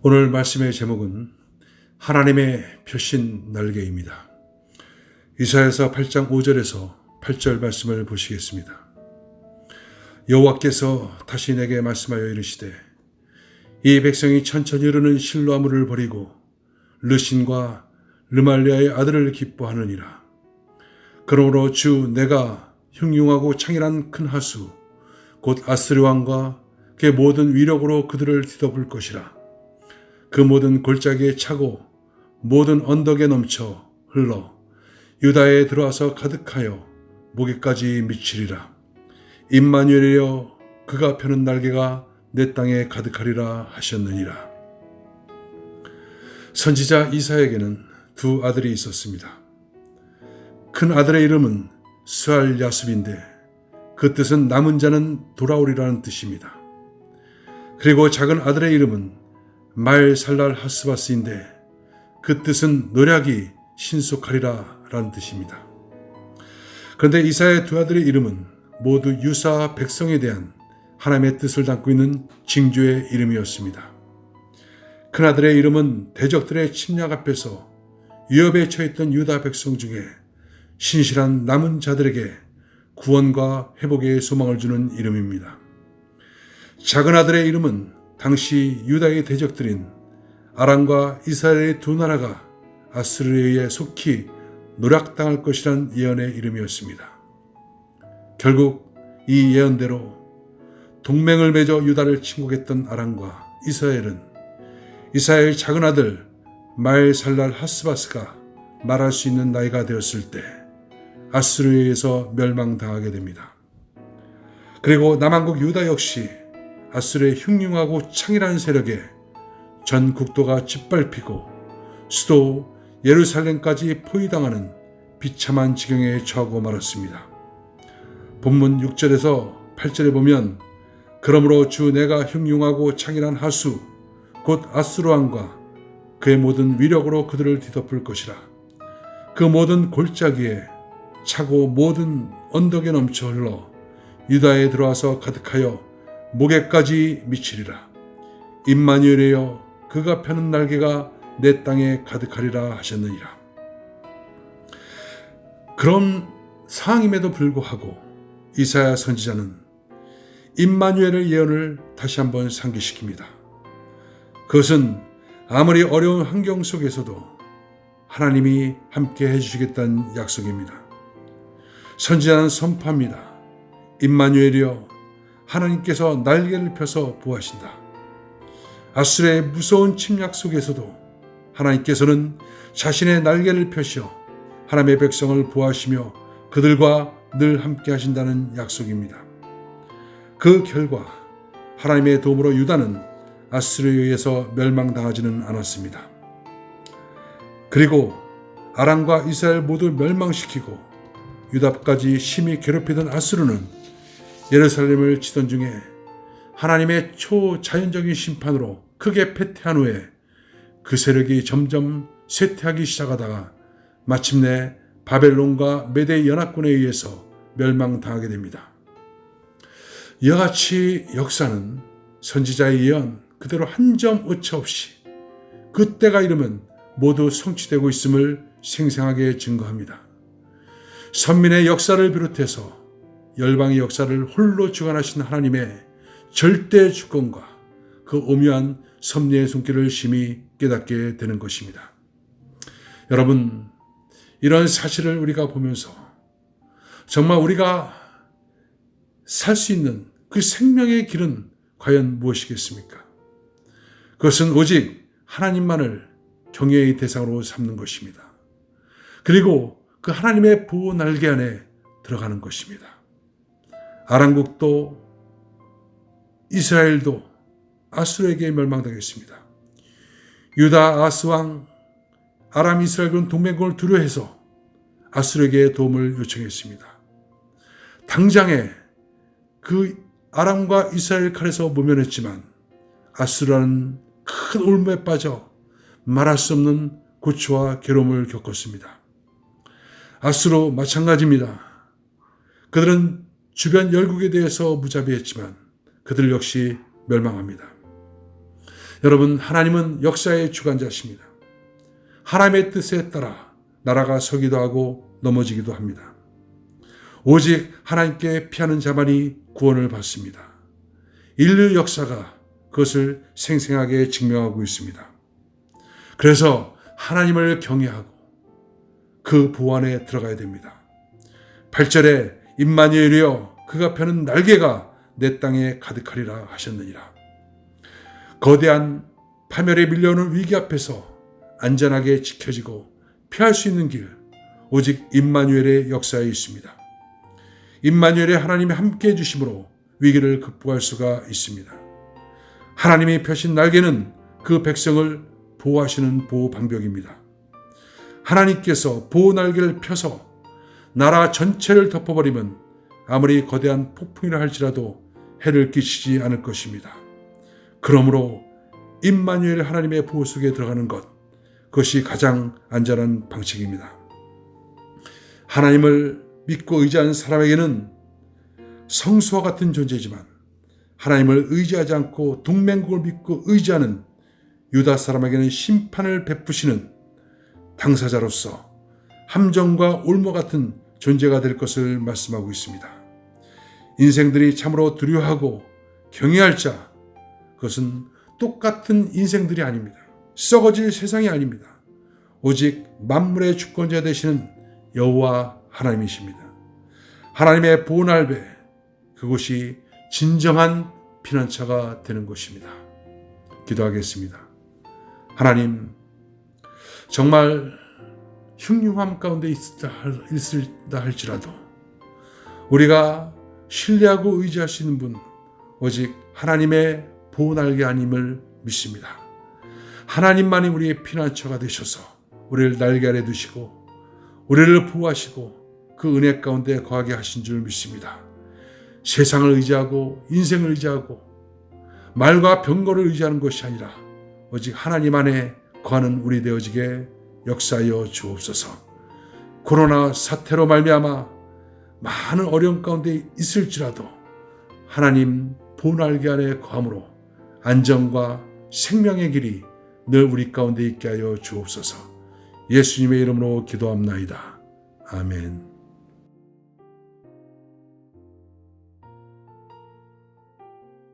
오늘 말씀의 제목은 하나님의 표신 날개입니다. 이사야서 8장 5절에서 8절 말씀을 보시겠습니다. 여호와께서 다시 내게 말씀하여 이르시되 이 백성이 천천히 흐르는 실로아물을 버리고 르신과 르말리아의 아들을 기뻐하느니라. 그러므로 주 내가 흉흉하고 창일한 큰 하수 곧 아스르 왕과 그의 모든 위력으로 그들을 뒤덮을 것이라. 그 모든 골짜기에 차고 모든 언덕에 넘쳐 흘러 유다에 들어와서 가득하여 목에까지 미치리라. 임마누엘이여 그가 펴는 날개가 내 땅에 가득하리라 하셨느니라. 선지자 이사야에게는 두 아들이 있었습니다. 큰 아들의 이름은 스알 야습인데 그 뜻은 남은 자는 돌아오리라는 뜻입니다. 그리고 작은 아들의 이름은 말살랄 하스바스인데 그 뜻은 노략이 신속하리라 라는 뜻입니다. 그런데 이사야의 두 아들의 이름은 모두 유사 백성에 대한 하나님의 뜻을 담고 있는 징조의 이름이었습니다. 큰아들의 이름은 대적들의 침략 앞에서 위협에 처했던 유다 백성 중에 신실한 남은 자들에게 구원과 회복의 소망을 주는 이름입니다. 작은 아들의 이름은 당시 유다의 대적들인 아람과 이스라엘의 두 나라가 아수르에 의해 속히 노략당할 것이란 예언의 이름이었습니다. 결국 이 예언대로 동맹을 맺어 유다를 침공했던 아람과 이스라엘은 이사야의 작은 아들 말살랄 하스바스가 말할 수 있는 나이가 되었을 때 아수르에 의해서 멸망당하게 됩니다. 그리고 남한국 유다 역시 아수르의 흉흉하고 창일한 세력에 전 국도가 짓밟히고 수도 예루살렘까지 포위당하는 비참한 지경에 처하고 말았습니다. 본문 6절에서 8절에 보면 그러므로 주 내가 흉흉하고 창일한 하수 곧 아수르 왕과 그의 모든 위력으로 그들을 뒤덮을 것이라. 그 모든 골짜기에 차고 모든 언덕에 넘쳐 흘러 유다에 들어와서 가득하여 목에까지 미치리라. 임마누엘이여 그가 펴는 날개가 내 땅에 가득하리라 하셨느니라. 그런 상황임에도 불구하고 이사야 선지자는 임마누엘의 예언을 다시 한번 상기시킵니다. 그것은 아무리 어려운 환경 속에서도 하나님이 함께 해주시겠다는 약속입니다. 선지자는 선포합니다. 임마누엘이여 하나님께서 날개를 펴서 보호하신다. 아수르의 무서운 침략 속에서도 하나님께서는 자신의 날개를 펴시어 하나님의 백성을 보호하시며 그들과 늘 함께 하신다는 약속입니다. 그 결과 하나님의 도움으로 유다는 아수르에 의해서 멸망당하지는 않았습니다. 그리고 아람과 이스라엘 모두 멸망시키고 유다까지 심히 괴롭히던 아수르는 예루살렘을 치던 중에 하나님의 초자연적인 심판으로 크게 패퇴한 후에 그 세력이 점점 쇠퇴하기 시작하다가 마침내 바벨론과 메대 연합군에 의해서 멸망당하게 됩니다. 이와 같이 역사는 선지자의 예언 그대로 한 점 오차 없이 그때가 이르면 모두 성취되고 있음을 생생하게 증거합니다. 선민의 역사를 비롯해서 열방의 역사를 홀로 주관하신 하나님의 절대 주권과 그 오묘한 섭리의 손길을 심히 깨닫게 되는 것입니다. 여러분, 이런 사실을 우리가 보면서 정말 우리가 살 수 있는 그 생명의 길은 과연 무엇이겠습니까? 그것은 오직 하나님만을 경외의 대상으로 삼는 것입니다. 그리고 그 하나님의 보호 날개 안에 들어가는 것입니다. 아람국도 이스라엘도 아수르에게 멸망당했습니다. 유다 아스왕 아람 이스라엘군 동맹군을 두려워해서 아수르에게 도움을 요청했습니다. 당장에 그 아람과 이스라엘 칼에서 모면했지만 아수르는 큰 올무에 빠져 말할 수 없는 고초와 괴로움을 겪었습니다. 아수르 마찬가지입니다. 그들은 주변 열국에 대해서 무자비했지만 그들 역시 멸망합니다. 여러분, 하나님은 역사의 주관자십니다. 하나님의 뜻에 따라 나라가 서기도 하고 넘어지기도 합니다. 오직 하나님께 피하는 자만이 구원을 받습니다. 인류 역사가 그것을 생생하게 증명하고 있습니다. 그래서 하나님을 경외하고 그 보호 안에 들어가야 됩니다. 8절에 임마누엘이여 그가 펴는 날개가 내 땅에 가득하리라 하셨느니라. 거대한 파멸에 밀려오는 위기 앞에서 안전하게 지켜지고 피할 수 있는 길, 오직 임마누엘의 역사에 있습니다. 임마누엘의 하나님이 함께 해주심으로 위기를 극복할 수가 있습니다. 하나님이 펴신 날개는 그 백성을 보호하시는 보호 방벽입니다. 하나님께서 보호 날개를 펴서 나라 전체를 덮어버리면 아무리 거대한 폭풍이라 할지라도 해를 끼치지 않을 것입니다. 그러므로 임마누엘 하나님의 보호 속에 들어가는 것, 그것이 가장 안전한 방식입니다. 하나님을 믿고 의지하는 사람에게는 성수와 같은 존재지만 하나님을 의지하지 않고 동맹국을 믿고 의지하는 유다 사람에게는 심판을 베푸시는 당사자로서 함정과 올무 같은 존재가 될 것을 말씀하고 있습니다. 인생들이 참으로 두려워하고 경외할 자, 그것은 똑같은 인생들이 아닙니다. 썩어질 세상이 아닙니다. 오직 만물의 주권자 되시는 여호와 하나님이십니다. 하나님의 보호 날개, 그곳이 진정한 피난처가 되는 것입니다. 기도하겠습니다. 하나님, 정말 흉흉함 가운데 있다 할지라도 우리가 신뢰하고 의지할 수 있는 분, 오직 하나님의 보호 날개 아님을 믿습니다. 하나님만이 우리의 피난처가 되셔서 우리를 날개 아래 두시고 우리를 보호하시고 그 은혜 가운데 거하게 하신 줄 믿습니다. 세상을 의지하고 인생을 의지하고 말과 병거를 의지하는 것이 아니라 오직 하나님 안에 거하는 우리 되어지게 역사하여 주옵소서. 코로나 사태로 말미암아 많은 어려움 가운데 있을지라도 하나님 보호 날개 안에 거함으로 안정과 생명의 길이 늘 우리 가운데 있게 하여 주옵소서. 예수님의 이름으로 기도합나이다. 아멘.